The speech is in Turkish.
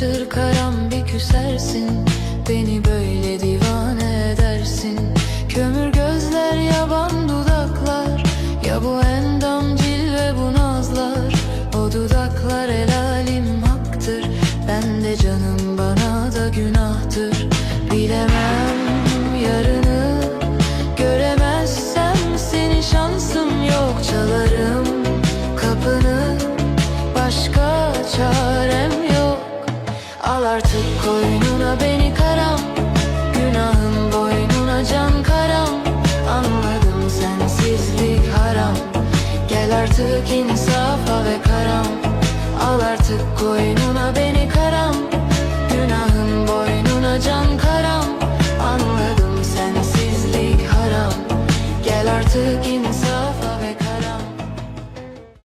yakışır Karam, bir küsersin, beni böyle divane edersin. Kömür gözler, yaban dudaklar, ya bu endam cilve bu nazlar. O dudaklar helalim haktır, ben de canım bana da günahtır. Bilemem yarını, göremezsem seni şansım yok. Çalarım kapını, başka çarem yok. Al artık koynuna beni Karam, günahım boynuna can Karam. Anladım sensizlik haram, gel artık insafa ve Karam. Al artık koynuna